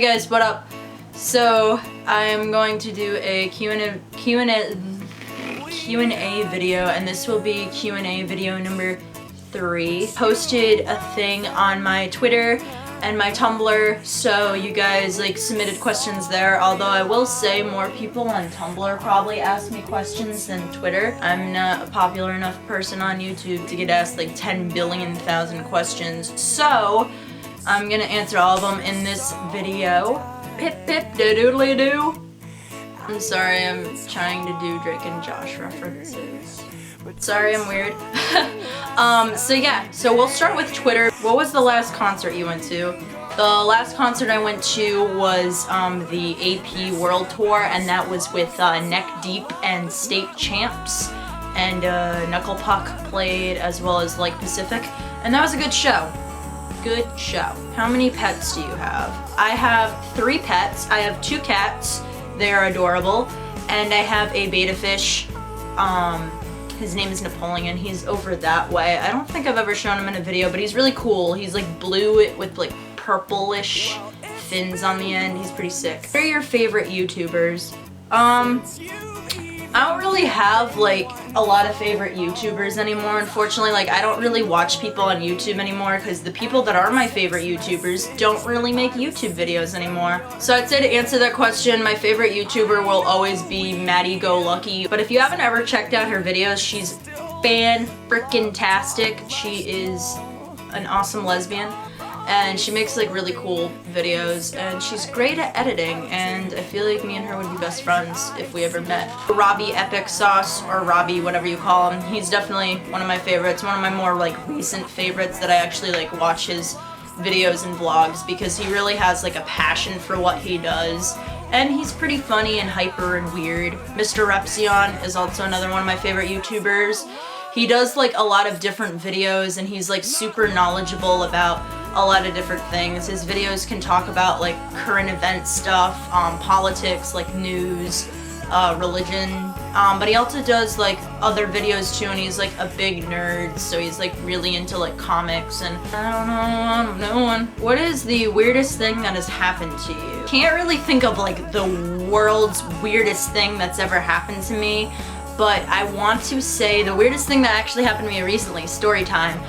Hey guys, what up? So I'm going to do a Q&A video, and this will be Q&A video number 3. Posted a thing on my Twitter and my Tumblr, so you guys like submitted questions there, although I will say more people on Tumblr probably ask me questions than Twitter. I'm not a popular enough person on YouTube to get asked like 10 billion thousand questions, so I'm gonna answer all of them in this video. Pip pip doodly doo. I'm sorry, I'm trying to do Drake and Josh references. Sorry, I'm weird. So yeah, so we'll start with Twitter. What was the last concert you went to? The last concert I went to was the AP World Tour, and that was with Neck Deep and State Champs, and Knuckle Puck played, as well as Like Pacific, and that was a good show. Good show. How many pets do you have? I have 3 pets. I have 2 cats. They're adorable. And I have a betta fish. His name is Napoleon. He's over that way. I don't think I've ever shown him in a video, but he's really cool. He's like blue with like purplish fins on the end. He's pretty sick. What are your favorite YouTubers? I don't really have like a lot of favorite YouTubers anymore, unfortunately. Like, I don't really watch people on YouTube anymore because the people that are my favorite YouTubers don't really make YouTube videos anymore. So I'd say, to answer that question, my favorite YouTuber will always be Maddie Go Lucky. But if you haven't ever checked out her videos, she's fan-frickin-tastic. She is an awesome lesbian, and she makes like really cool videos, and she's great at editing, and I feel like me and her would be best friends if we ever met. Robbie Epic Sauce, or Robbie, whatever you call him, he's definitely one of my favorites, one of my more like recent favorites that I actually like watch his videos and vlogs, because he really has like a passion for what he does, and he's pretty funny and hyper and weird. Mr. Repzion is also another one of my favorite YouTubers. He does like a lot of different videos, and he's like super knowledgeable about a lot of different things. His videos can talk about like current event stuff, politics, like news, religion, but he also does like other videos too, and he's like a big nerd, so he's like really into like comics, and I don't know. What is the weirdest thing that has happened to you? Can't really think of like the world's weirdest thing that's ever happened to me, but I want to say the weirdest thing that actually happened to me recently, story time.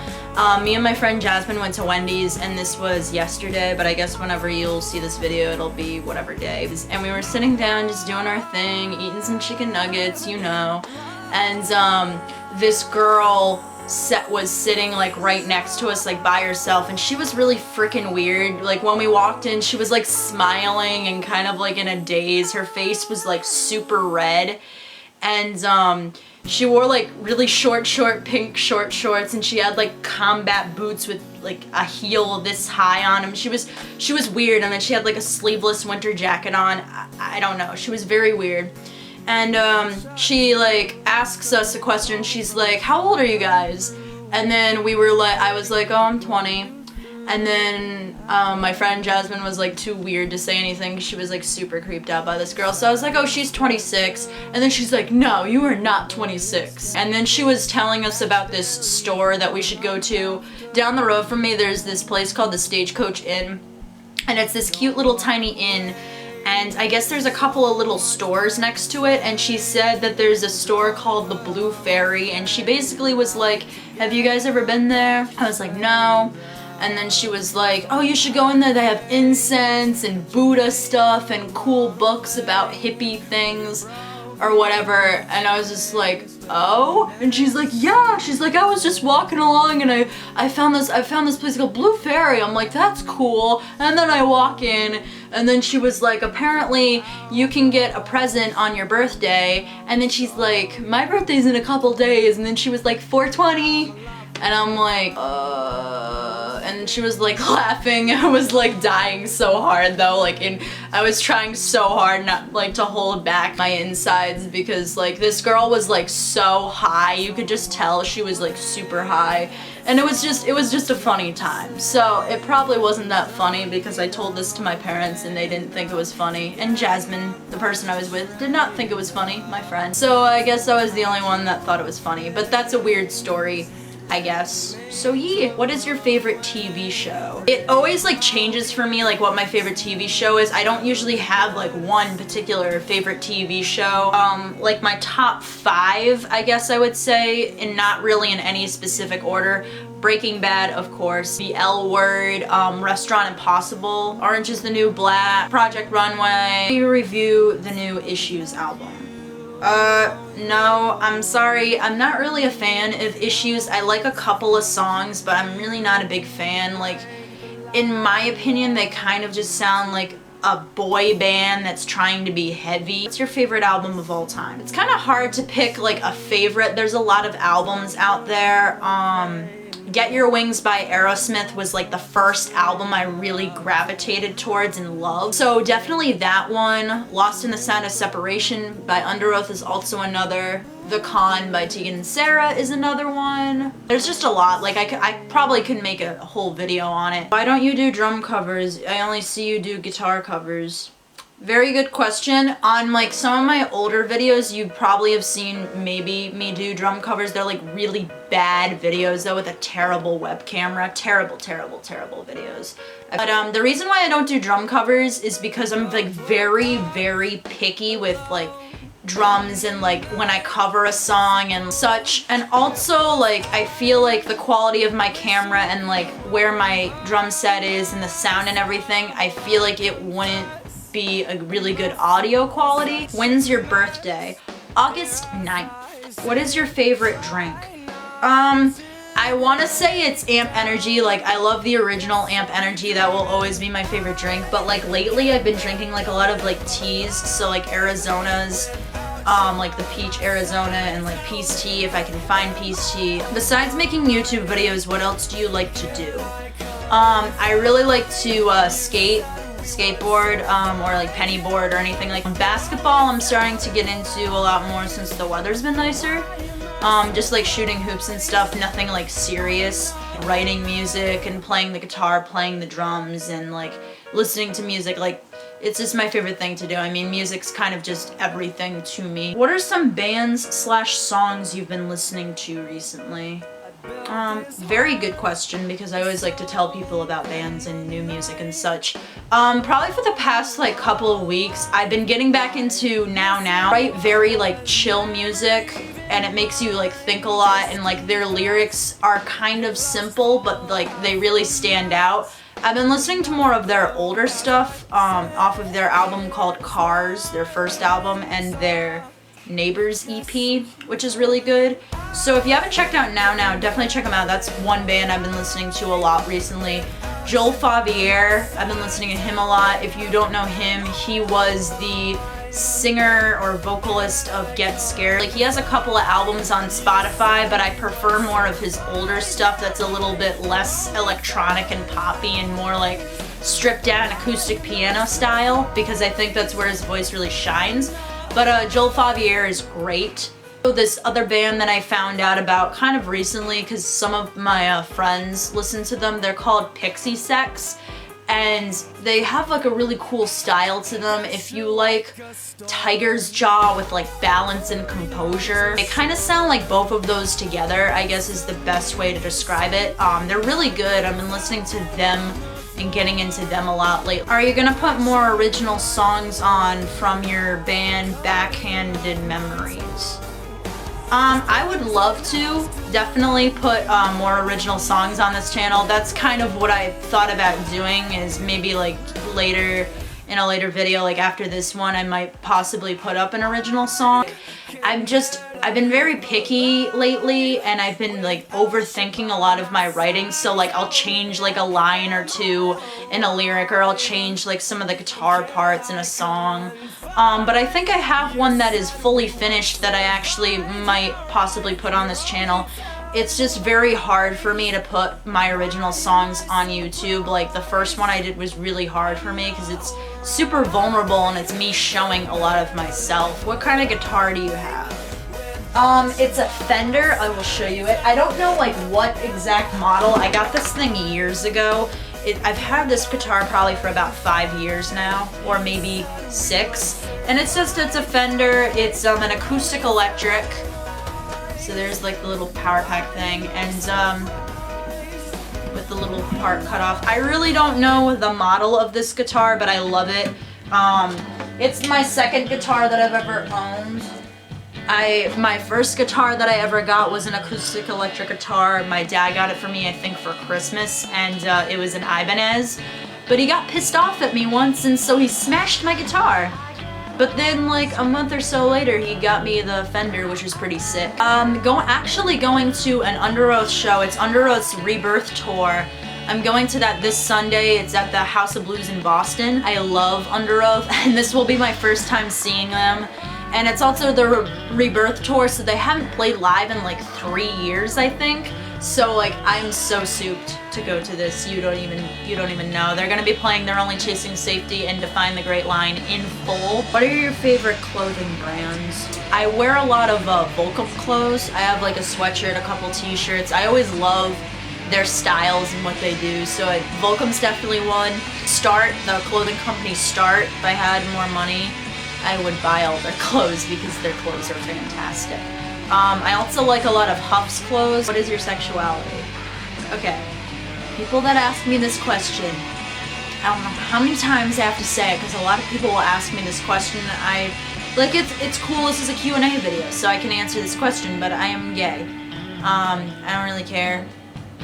Me and my friend Jasmine went to Wendy's, and this was yesterday, but I guess whenever you'll see this video, it'll be whatever day. And we were sitting down just doing our thing, eating some chicken nuggets, you know, and this girl was sitting like right next to us, like by herself, and she was really freaking weird. Like, when we walked in, she was like smiling and kind of like in a daze. Her face was like super red, and she wore like really short pink short shorts, and she had like combat boots with like a heel this high on them. She was weird, and then she had like a sleeveless winter jacket on. I don't know, she was very weird. And she like asks us a question. She's like, how old are you guys? And then we were like, I was like, oh, I'm 20. And then my friend Jasmine was like too weird to say anything. She was like super creeped out by this girl. So I was like, oh, she's 26. And then she's like, no, you are not 26. And then she was telling us about this store that we should go to. Down the road from me, there's this place called the Stagecoach Inn. And it's this cute little tiny inn. And I guess there's a couple of little stores next to it, and she said that there's a store called the Blue Fairy, and she basically was like, have you guys ever been there? I was like, no. And then she was like, oh, you should go in there. They have incense and Buddha stuff and cool books about hippie things or whatever. And I was just like, oh? And she's like, yeah. She's like, I was just walking along, and I found this place called Blue Fairy. I'm like, that's cool. And then I walk in, and then she was like, apparently you can get a present on your birthday. And then she's like, my birthday's in a couple days. And then she was like, 420. And I'm like, and she was like laughing. I was like dying so hard though, like, I was trying so hard not like to hold back my insides, because like this girl was like so high. You could just tell she was like super high, and it was just a funny time. So it probably wasn't that funny because I told this to my parents and they didn't think it was funny, and Jasmine, the person I was with, did not think it was funny, my friend. So I guess I was the only one that thought it was funny, but that's a weird story. I guess. So yeah, what is your favorite TV show? It always like changes for me, like what my favorite TV show is. I don't usually have like one particular favorite TV show. Like my top 5, I guess I would say, and not really in any specific order. Breaking Bad, of course, The L Word, Restaurant Impossible, Orange is the New Black, Project Runway. We review the new Issues album. No, I'm sorry. I'm not really a fan of Issues. I like a couple of songs, but I'm really not a big fan. Like, in my opinion, they kind of just sound like a boy band that's trying to be heavy. What's your favorite album of all time? It's kind of hard to pick like a favorite. There's a lot of albums out there. Get Your Wings by Aerosmith was like the first album I really gravitated towards and loved. So definitely that one. Lost in the Sound of Separation by Under Oath is also another. The Con by Tegan and Sara is another one. There's just a lot. Like I probably could make a whole video on it. Why don't you do drum covers? I only see you do guitar covers. Very good question. On like some of my older videos, you probably have seen maybe me do drum covers. They're like really bad videos though with a terrible web camera. Terrible, terrible, terrible videos. But the reason why I don't do drum covers is because I'm like very, very picky with like drums and like when I cover a song and such. And also like I feel like the quality of my camera and like where my drum set is and the sound and everything, I feel like it wouldn't be a really good audio quality. When's your birthday? August 9th. What is your favorite drink? I want to say it's Amp Energy. Like I love the original Amp Energy. That will always be my favorite drink. But like lately I've been drinking like a lot of like teas. So like Arizona's, like the peach Arizona and like peace tea if I can find peace tea. Besides making YouTube videos, what else do you like to do? I really like to skateboard or like pennyboard or anything like basketball. I'm starting to get into a lot more since the weather's been nicer. Just like shooting hoops and stuff, nothing like serious. Writing music and playing the guitar, playing the drums and like listening to music, like it's just my favorite thing to do. I mean, music's kind of just everything to me. What are some bands / songs you've been listening to recently? Very good question because I always like to tell people about bands and new music and such. Probably for the past like couple of weeks, I've been getting back into Now, right? Very like chill music and it makes you like think a lot and like their lyrics are kind of simple but like they really stand out. I've been listening to more of their older stuff off of their album called Cars, their first album, and their Neighbors EP, which is really good. So if you haven't checked out Now, definitely check them out. That's one band I've been listening to a lot recently. Joel Faviere, I've been listening to him a lot. If you don't know him, he was the singer or vocalist of Get Scared. Like he has a couple of albums on Spotify, but I prefer more of his older stuff that's a little bit less electronic and poppy and more like stripped down acoustic piano style because I think that's where his voice really shines. But Joel Faviere is great. This other band that I found out about kind of recently because some of my friends listen to them, they're called Pixie Sex. And they have like a really cool style to them. If you like Tiger's Jaw with like balance and composure, they kind of sound like both of those together, I guess is the best way to describe it. They're really good. I've been listening to them and getting into them a lot lately. Are you gonna put more original songs on from your band Backhanded Memories? I would love to definitely put more original songs on this channel. That's kind of what I thought about doing, is maybe like later, in a later video, like after this one, I might possibly put up an original song. I've been very picky lately and I've been like overthinking a lot of my writing, so like I'll change like a line or two in a lyric, or I'll change like some of the guitar parts in a song. But I think I have one that is fully finished that I actually might possibly put on this channel. It's just very hard for me to put my original songs on YouTube. Like the first one I did was really hard for me because it's super vulnerable and it's me showing a lot of myself. What kind of guitar do you have? It's a Fender. I will show you it. I don't know like what exact model. I got this thing years ago. I've had this guitar probably for about 5 years now, or maybe 6. And it's a Fender. It's an acoustic electric. So there's like the little power pack thing, and with the little part cut off. I really don't know the model of this guitar, but I love it. It's my second guitar that I've ever owned. My first guitar that I ever got was an acoustic electric guitar. My dad got it for me, I think, for Christmas, and it was an Ibanez. But he got pissed off at me once, and so he smashed my guitar. But then, like, a month or so later, he got me the Fender, which was pretty sick. Actually going to an Under Oath show. It's Under Oath's Rebirth Tour. I'm going to that this Sunday. It's at the House of Blues in Boston. I love Under Oath, and this will be my first time seeing them. And it's also the Rebirth Tour, so they haven't played live in like 3 years, I think. So like, I'm so souped to go to this. You don't even know. They're gonna be playing They're Only Chasing Safety and Define the Great Line in full. What are your favorite clothing brands? I wear a lot of Volcom clothes. I have like a sweatshirt, a couple t-shirts. I always love their styles and what they do. So Volcom's definitely one. Start, the clothing company Start, if I had more money, I would buy all their clothes because their clothes are fantastic. I also like a lot of Huff's clothes. What is your sexuality? Okay, people that ask me this question, I don't know how many times I have to say it because a lot of people will ask me this question. It's cool, this is a Q&A video, so I can answer this question, but I am gay. I don't really care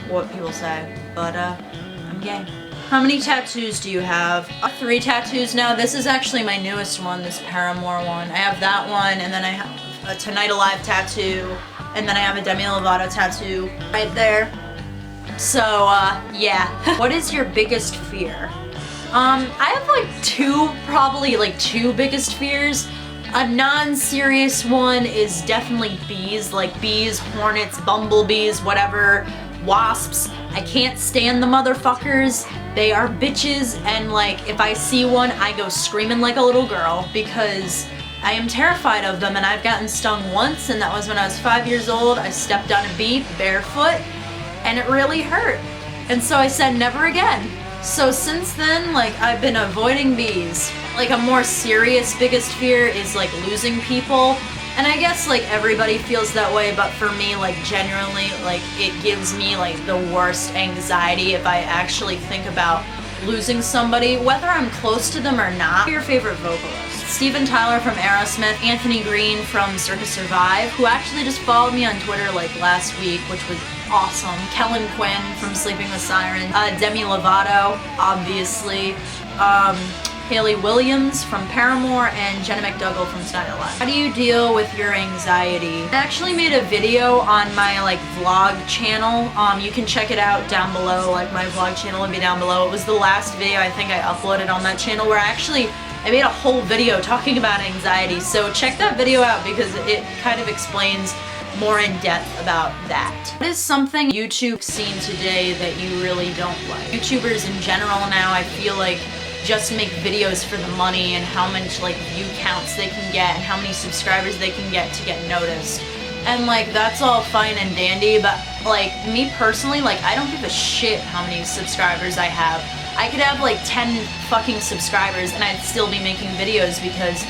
what people say, but I'm gay. How many tattoos do you have? 3 tattoos now. This is actually my newest one, this Paramore one. I have that one, and then I have a Tonight Alive tattoo, and then I have a Demi Lovato tattoo right there. So, yeah. What is your biggest fear? I have like two biggest fears. A non-serious one is definitely bees, like bees, hornets, bumblebees, whatever, wasps. I can't stand the motherfuckers. They are bitches, and like, if I see one, I go screaming like a little girl because I am terrified of them, and I've gotten stung once, and that was when I was 5 years old. I stepped on a bee barefoot, and it really hurt. And so I said never again. So since then, like, I've been avoiding bees. Like, a more serious biggest fear is like losing people. And I guess like everybody feels that way, but for me, like, genuinely, like, it gives me like the worst anxiety if I actually think about losing somebody, whether I'm close to them or not. Your favorite vocalist? Steven Tyler from Aerosmith, Anthony Green from Circus Survive, who actually just followed me on Twitter like last week, which was awesome. Kellen Quinn from Sleeping with Sirens, Demi Lovato, obviously, Hayley Williams from Paramore, and Jenna McDougall from Tonight Alive. How do you deal with your anxiety? I actually made a video on my like vlog channel. You can check it out down below, like my vlog channel will be down below. It was the last video I think I uploaded on that channel where I made a whole video talking about anxiety, so check that video out because it kind of explains more in depth about that. What is something YouTube seen today that you really don't like? YouTubers in general now, I feel like, just make videos for the money and how much like view counts they can get and how many subscribers they can get to get noticed. And like, that's all fine and dandy, but like, me personally, like, I don't give a shit how many subscribers I have. I could have like 10 fucking subscribers and I'd still be making videos because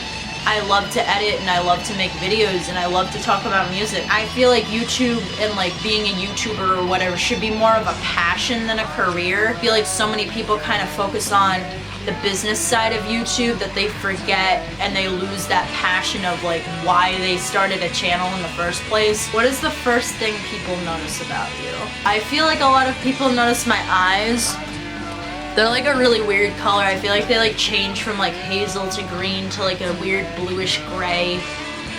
I love to edit and I love to make videos and I love to talk about music. I feel like YouTube and like being a YouTuber or whatever should be more of a passion than a career. I feel like so many people kind of focus on the business side of YouTube that they forget and they lose that passion of like why they started a channel in the first place. What is the first thing people notice about you? I feel like a lot of people notice my eyes. They're like a really weird color. I feel like they like change from like hazel to green to like a weird bluish gray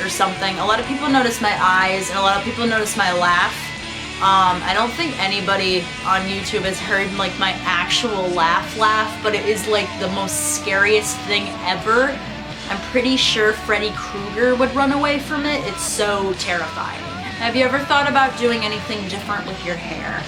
or something. A lot of people notice my eyes and a lot of people notice my laugh. I don't think anybody on YouTube has heard like my actual laugh, but it is like the most scariest thing ever. I'm pretty sure Freddy Krueger would run away from it. It's so terrifying. Have you ever thought about doing anything different with your hair?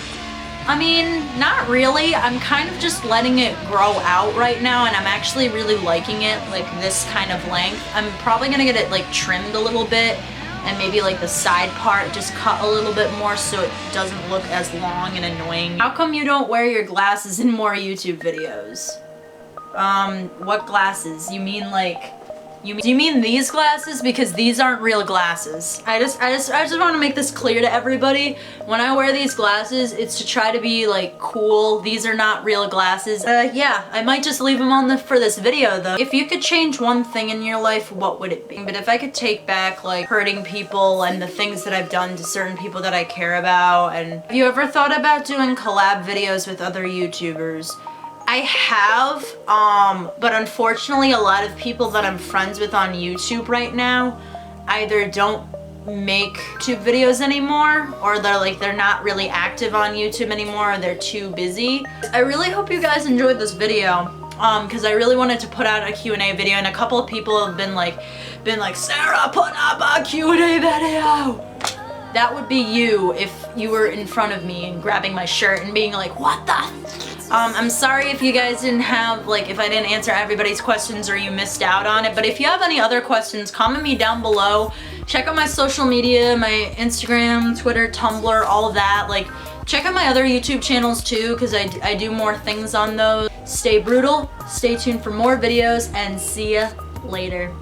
I mean, not really. I'm kind of just letting it grow out right now, and I'm actually really liking it, like this kind of length. I'm probably gonna get it like trimmed a little bit, and maybe like the side part just cut a little bit more so it doesn't look as long and annoying. How come you don't wear your glasses in more YouTube videos? What glasses? You mean like You mean these glasses? Because these aren't real glasses. I just want to make this clear to everybody. When I wear these glasses, it's to try to be like cool. These are not real glasses. Yeah, I might just leave them on for this video though. If you could change one thing in your life, what would it be? But if I could take back like hurting people and the things that I've done to certain people that I care about, and have you ever thought about doing collab videos with other YouTubers? I have, but unfortunately a lot of people that I'm friends with on YouTube right now either don't make YouTube videos anymore, or they're not really active on YouTube anymore, or they're too busy. I really hope you guys enjoyed this video, because I really wanted to put out a Q&A video, and a couple of people have been like, Sarah, put up a Q&A video. That would be you if you were in front of me and grabbing my shirt and being like, what the? I'm sorry if you guys didn't have, if I didn't answer everybody's questions or you missed out on it, but if you have any other questions, comment me down below. Check out my social media, my Instagram, Twitter, Tumblr, all of that. Check out my other YouTube channels too, because I do more things on those. Stay brutal, stay tuned for more videos, and see ya later.